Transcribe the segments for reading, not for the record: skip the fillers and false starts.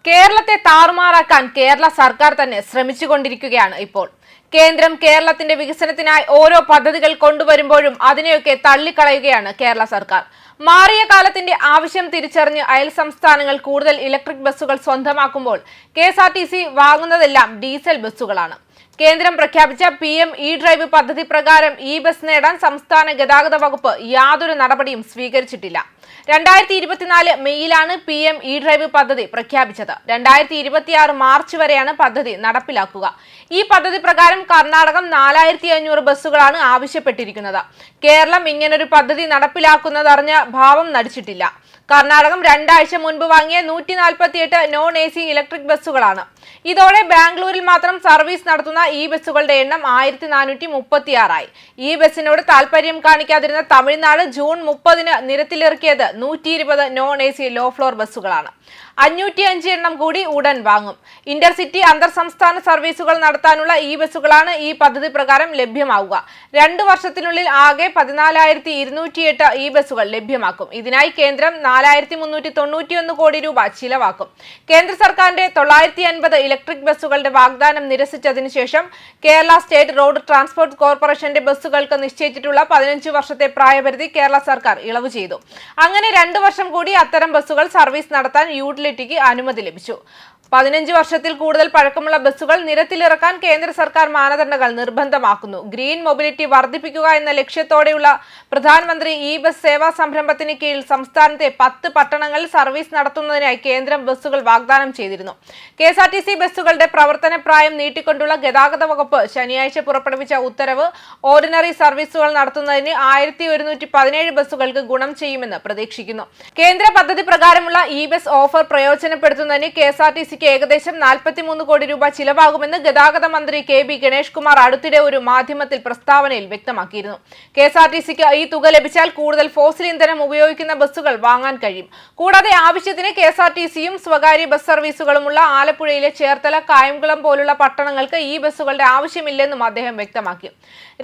കേരളത്തെ താറുമാറാക്കാൻ കേരള സർക്കാർ തന്നെ ശ്രമിച്ചുകൊണ്ടിരിക്കുകയാണ് ഇപ്പോൾ. കേന്ദ്രം കേരളത്തിന്റെ വികസനത്തിനായി ഓരോ പദ്ധതികൾ കൊണ്ടുവരുമ്പോഴും അതിനെയൊക്കെ തള്ളിക്കളയുകയാണ് കേരള സർക്കാർ. മാറിയ കാലത്തിന്റെ ആവശ്യം തിരിച്ചറിഞ്ഞ് അയൽ സംസ്ഥാനങ്ങൾ കൂടുതൽ ഇലക്ട്രിക് ബസ്സുകൾ സ്വന്തമാക്കുമ്പോൾ KSRTC വാങ്ങുന്നതെല്ലാം ഡീസൽ ബസ്സുകളാണ്. കേന്ദ്രം പ്രഖ്യാപിച്ച PM ഇ-ഡ്രൈവ് പദ്ധതി പ്രകാരം ഈ ബസ് നേടാൻ സംസ്ഥാന ഗതാഗത വകുപ്പ് യാതൊരു നടപടിയും സ്വീകരിച്ചിട്ടില്ല. 2024 മെയ്യിലാണ് PM ഇ-ഡ്രൈവ് പദ്ധതി പ്രഖ്യാപിച്ചത്. 2026 മാർച്ച് വരെയാണ് പദ്ധതി നടപ്പിലാക്കുക. ഈ പദ്ധതി പ്രകാരം കർണാടകം 4500 ബസ്സുകളാണ് ആവശ്യപ്പെട്ടിരിക്കുന്നത്. കേരളം ഇങ്ങനൊരു പദ്ധതി നടപ്പിലാക്കുന്നതറിഞ്ഞ ഭാവം നടിച്ചിട്ടില്ല. കർണാടകം 2 ആഴ്ച മുൻപ് വാങ്ങിയ 148 നോൺ AC ഇലക്ട്രിക് ബസ്സുകളാണ്. ഇതോടെ ബാംഗ്ലൂരിൽ മാത്രം സർവീസ് നടത്തുന്ന ഈ ബസ്സുകളുടെ എണ്ണം 1436 ആയി. ഈ ബസ്സിനോട് താൽപര്യം കാണിക്കാതിരുന്ന തമിഴ്നാട് ജൂൺ 30-ന് നിരത്തിലിറക്കിയത് 120 നോൺ AC ലോ ഫ്ലോർ ബസ്സുകളാണ്. 505 എണ്ണം കൂടി ഉടൻ വാങ്ങും. ഇന്റർസിറ്റി അന്തർ സംസ്ഥാന സർവീസുകൾ നടത്താനുള്ള ഈ ബസ്സുകളാണ് ഈ പദ്ധതി പ്രകാരം ലഭ്യമാവുക. 2 വർഷത്തിനുള്ളിൽ ആകെ 14,208 ഈ ബസ്സുകൾ ലഭ്യമാക്കും. ഇതിനായി കേന്ദ്രം 4,391 കോടി രൂപ ചിലവാക്കും. കേന്ദ്ര സർക്കാരിന്റെ 950 ഇലക്ട്രിക് ബസ്സുകളുടെ വാഗ്ദാനം നിരസിച്ചതിനു ശേഷം കേരള സ്റ്റേറ്റ് റോഡ് ട്രാൻസ്പോർട്ട് കോർപ്പറേഷന്റെ ബസ്സുകൾക്ക് നിശ്ചയിച്ചിട്ടുള്ള 15 വർഷത്തെ പ്രായപരിധി കേരള സർക്കാർ ഇളവ് ചെയ്തു. അങ്ങനെ 2 വർഷം കൂടി അത്തരം ബസ്സുകൾ സർവീസ് നടത്താൻ യൂട്ടിലിറ്റിക്ക് അനുമതി ലഭിച്ചു. 15 വർഷത്തിൽ കൂടുതൽ പഴക്കമുള്ള ബസ്സുകൾ നിരത്തിലിറക്കാൻ കേന്ദ്ര സർക്കാർ മാനദണ്ഡങ്ങൾ നിർബന്ധമാക്കുന്നു. ഗ്രീൻ മൊബിലിറ്റി വർദ്ധിപ്പിക്കുക എന്ന ലക്ഷ്യത്തോടെയുള്ള പ്രധാനമന്ത്രി ഇ ബസ് സേവാ സംരംഭത്തിന് കീഴിൽ സംസ്ഥാനത്തെ 10 പട്ടണങ്ങളിൽ സർവീസ് നടത്തുന്നതിനായി കേന്ദ്രം ബസ്സുകൾ വാഗ്ദാനം ചെയ്തിരുന്നു. KSRTC ബസ്സുകളുടെ പ്രവർത്തന പ്രായം നീട്ടിക്കൊണ്ടുള്ള ഗതാഗത വകുപ്പ് ശനിയാഴ്ച പുറപ്പെടുവിച്ച ഉത്തരവ് ഓർഡിനറി സർവീസുകൾ നടത്തുന്നതിന് 1117 ബസ്സുകൾക്ക് ഗുണം ചെയ്യുമെന്ന് പ്രതീക്ഷിക്കുന്നു. കേന്ദ്ര പദ്ധതി പ്രകാരമുള്ള ഇ ബസ് ഓഫർ പ്രയോജനപ്പെടുത്തുന്നതിന് KSRTC ഏകദേശം 43 കോടി രൂപ ചിലവാകുമെന്ന് ഗതാഗത മന്ത്രി KB ഗണേഷ് കുമാർ അടുത്തിടെ ഒരു മാധ്യമത്തിൽ പ്രസ്താവനയിൽ വ്യക്തമാക്കിയിരുന്നു. KSRTCക്ക് ഈ തുക ലഭിച്ചാൽ കൂടുതൽ ഫോസിൽ ഇന്ധനം ഉപയോഗിക്കുന്ന ബസ്സുകൾ വാങ്ങാൻ കഴിയും. കൂടാതെ ആവശ്യത്തിന് KSRTCയും സ്വകാര്യ ബസ് സർവീസുകളുമുള്ള ആലപ്പുഴയിലെ ചേർത്തല, കായംകുളം പോലുള്ള പട്ടണങ്ങൾക്ക് ഈ ബസ്സുകളുടെ ആവശ്യമില്ലെന്നും അദ്ദേഹം വ്യക്തമാക്കി.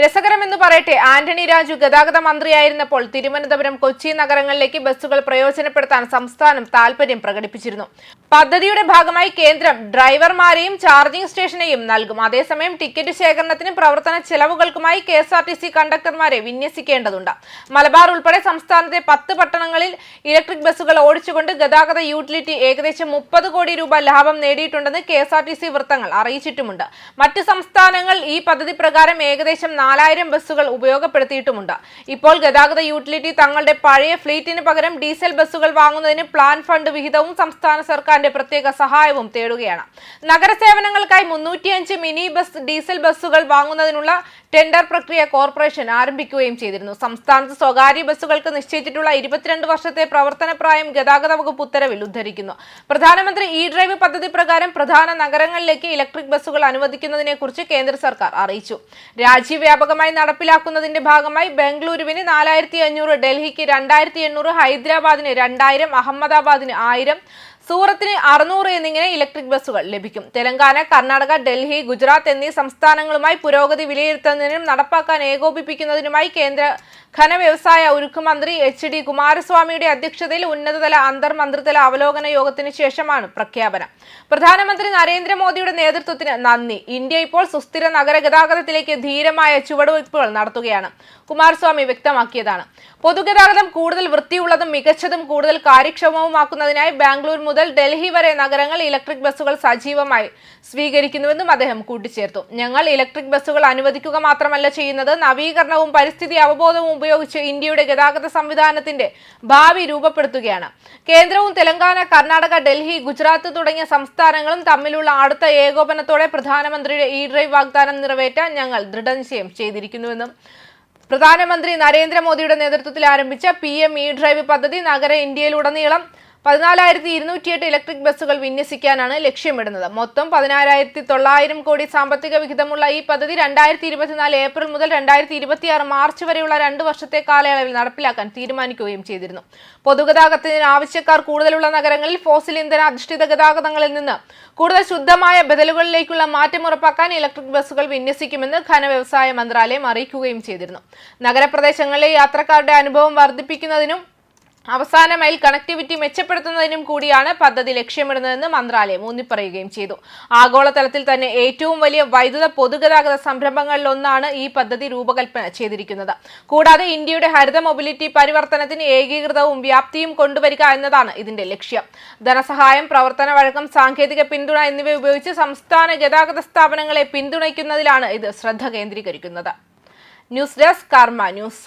രസകരമെന്ന് പറയട്ടെ, ആന്റണി രാജു ഗതാഗത മന്ത്രിയായിരുന്നപ്പോൾ തിരുവനന്തപുരം, കൊച്ചി നഗരങ്ങളിലേക്ക് ബസ്സുകൾ പ്രയോജനപ്പെടുത്താൻ സംസ്ഥാനം താൽപര്യം പ്രകടിപ്പിച്ചിരുന്നു. പദ്ധതിയുടെ ഭാഗമായി കേന്ദ്രം ഡ്രൈവർമാരെയും ചാർജിംഗ് സ്റ്റേഷനെയും നൽകും. അതേസമയം ടിക്കറ്റ് ശേഖരണത്തിനും പ്രവർത്തന ചെലവുകൾക്കുമായി KSRTC കണ്ടക്ടർമാരെ വിന്യസിക്കേണ്ടതുണ്ട്. മലബാർ ഉൾപ്പെടെ സംസ്ഥാനത്തെ 10 പട്ടണങ്ങളിൽ ഇലക്ട്രിക് ബസ്സുകൾ ഓടിച്ചുകൊണ്ട് ഗതാഗത യൂട്ടിലിറ്റി ഏകദേശം 30 കോടി രൂപ ലാഭം നേടിയിട്ടുണ്ടെന്ന് KSRTC വൃത്തങ്ങൾ അറിയിച്ചിട്ടുമുണ്ട്. മറ്റ് സംസ്ഥാനങ്ങൾ ഈ പദ്ധതി പ്രകാരം ഏകദേശം 4000 ബസ്സുകൾ ഉപയോഗപ്പെടുത്തിയിട്ടുമുണ്ട്. ഇപ്പോൾ ഗതാഗത യൂട്ടിലിറ്റി തങ്ങളുടെ പഴയ ഫ്ലീറ്റിന് പകരം ഡീസൽ ബസ്സുകൾ വാങ്ങുന്നതിന് പ്ലാൻ ഫണ്ട് വിഹിതവും സംസ്ഥാന സർക്കാരിന്റെ പ്രത്യേക സഹായവും തേടുകയാണ്. നഗരസേവനങ്ങൾക്കായി 305 മിനി ബസ് ഡീസൽ ബസ്സുകൾ വാങ്ങുന്നതിനുള്ള ടെൻഡർ പ്രക്രിയ കോർപ്പറേഷൻ ആരംഭിക്കുകയും ചെയ്തിരുന്നു. സംസ്ഥാനത്ത് സ്വകാര്യ ബസ്സുകൾക്ക് നിശ്ചയിച്ചിട്ടുള്ള 22 വർഷത്തെ പ്രവർത്തന പ്രായം ഗതാഗത വകുപ്പ് ഉത്തരവിൽ ഉദ്ധരിക്കുന്നു. പ്രധാനമന്ത്രി ഇ-ഡ്രൈവ് പദ്ധതി പ്രകാരം പ്രധാന നഗരങ്ങളിലേക്ക് ഇലക്ട്രിക് ബസ്സുകൾ അനുവദിക്കുന്നതിനെ കുറിച്ച് കേന്ദ്ര സർക്കാർ അറിയിച്ചു. രാജ്യവ്യാപകമായി നടപ്പിലാക്കുന്നതിന്റെ ഭാഗമായി ബംഗളൂരുവിന് 4500, ഡൽഹിക്ക് 2800, ഹൈദരാബാദിന് 2000, അഹമ്മദാബാദിന് 1000, സൂറത്തിന് 600 എന്നിങ്ങനെ ഇലക്ട്രിക് ബസ്സുകൾ ലഭിക്കും. തെലങ്കാന, കർണാടക, ഡൽഹി, ഗുജറാത്ത് എന്നീ സംസ്ഥാനങ്ങളുമായി പുരോഗതി വിലയിരുത്തുന്നതിനും നടപ്പാക്കാൻ ഏകോപിപ്പിക്കുന്നതിനുമായി കേന്ദ്ര ഖന വ്യവസായ ഉരുക്ക് മന്ത്രി HD കുമാരസ്വാമിയുടെ അധ്യക്ഷതയിൽ ഉന്നതതല അന്തർമന്ത്രിതല അവലോകന യോഗത്തിന് ശേഷമാണ് പ്രഖ്യാപനം. പ്രധാനമന്ത്രി നരേന്ദ്രമോദിയുടെ നേതൃത്വത്തിന് നന്ദി. ഇന്ത്യ ഇപ്പോൾ സുസ്ഥിര നഗര ഗതാഗതത്തിലേക്ക് ധീരമായ ചുവടുവയ്പ്പുകൾ നടത്തുകയാണ്. കുമാരസ്വാമി വ്യക്തമാക്കിയതാണ്. പൊതുഗതാഗതം കൂടുതൽ വൃത്തിയുള്ളതും മികച്ചതും കൂടുതൽ കാര്യക്ഷമവുമാക്കുന്നതിനായി ബാംഗ്ലൂർ മുതൽ ഡൽഹി വരെ നഗരങ്ങൾ ഇലക്ട്രിക് ബസ്സുകൾ സജീവമായി സ്വീകരിക്കുന്നുവെന്നും അദ്ദേഹം കൂട്ടിച്ചേർത്തു. ഞങ്ങൾ ഇലക്ട്രിക് ബസ്സുകൾ അനുവദിക്കുക മാത്രമല്ല ചെയ്യുന്നത്, നവീകരണവും പരിസ്ഥിതി അവബോധവും ഉപയോഗിച്ച് ഇന്ത്യയുടെ ഗതാഗത സംവിധാനത്തിന്റെ ഭാവി രൂപപ്പെടുത്തുകയാണ്. കേന്ദ്രവും തെലങ്കാന, കർണാടക, ഡൽഹി, ഗുജറാത്ത് തുടങ്ങിയ സംസ്ഥാനങ്ങളും തമ്മിലുള്ള അടുത്ത ഏകോപനത്തോടെ പ്രധാനമന്ത്രിയുടെ ഇ-ഡ്രൈവ് വാഗ്ദാനം നിറവേറ്റാൻ ഞങ്ങൾ ദൃഢനിശ്ചയം ചെയ്തിരിക്കുന്നുവെന്നും പ്രധാനമന്ത്രി നരേന്ദ്രമോദിയുടെ നേതൃത്വത്തിൽ ആരംഭിച്ച PM ഇ-ഡ്രൈവ് പദ്ധതി നഗര ഇന്ത്യയിലുടനീളം 14,208 ഇലക്ട്രിക് ബസ്സുകൾ വിന്യസിക്കാനാണ് ലക്ഷ്യമിടുന്നത്. മൊത്തം 16,900 കോടി സാമ്പത്തിക വിഹിതമുള്ള ഈ പദ്ധതി 2024 ഏപ്രിൽ മുതൽ 2026 മാർച്ച് വരെയുള്ള 2 വർഷത്തെ കാലയളവിൽ നടപ്പിലാക്കാൻ തീരുമാനിക്കുകയും ചെയ്തിരുന്നു. പൊതുഗതാഗതത്തിന് ആവശ്യക്കാർ കൂടുതലുള്ള നഗരങ്ങളിൽ ഫോസിൽ ഇന്ധന അധിഷ്ഠിത ഗതാഗതങ്ങളിൽ നിന്ന് കൂടുതൽ ശുദ്ധമായ ബദലുകളിലേക്കുള്ള മാറ്റം ഉറപ്പാക്കാൻ ഇലക്ട്രിക് ബസ്സുകൾ വിന്യസിക്കുമെന്ന് ഖന വ്യവസായ മന്ത്രാലയം അറിയിക്കുകയും ചെയ്തിരുന്നു. നഗരപ്രദേശങ്ങളിലെ യാത്രക്കാരുടെ അനുഭവം വർദ്ധിപ്പിക്കുന്നതിനും അവസാന മൈൽ കണക്ടിവിറ്റി മെച്ചപ്പെടുത്തുന്നതിനും കൂടിയാണ് പദ്ധതി ലക്ഷ്യമിടുന്നതെന്ന് മന്ത്രാലയം ഊന്നിപ്പറയുകയും ചെയ്തു. ആഗോളതലത്തിൽ തന്നെ ഏറ്റവും വലിയ വൈദ്യുത പൊതുഗതാഗത സംരംഭങ്ങളിലൊന്നാണ് ഈ പദ്ധതി രൂപകൽപ്പന ചെയ്തിരിക്കുന്നത്. കൂടാതെ ഇന്ത്യയുടെ ഹരിത മൊബിലിറ്റി പരിവർത്തനത്തിന് ഏകീകൃതവും വ്യാപ്തിയും കൊണ്ടുവരിക എന്നതാണ് ഇതിന്റെ ലക്ഷ്യം. ധനസഹായം, പ്രവർത്തന വഴക്കം, സാങ്കേതിക പിന്തുണ എന്നിവ ഉപയോഗിച്ച് സംസ്ഥാന ഗതാഗത സ്ഥാപനങ്ങളെ പിന്തുണയ്ക്കുന്നതിലാണ് ഇത് ശ്രദ്ധ കേന്ദ്രീകരിക്കുന്നത്. ന്യൂസ് ഡെസ്ക് കർമ്മ ന്യൂസ്.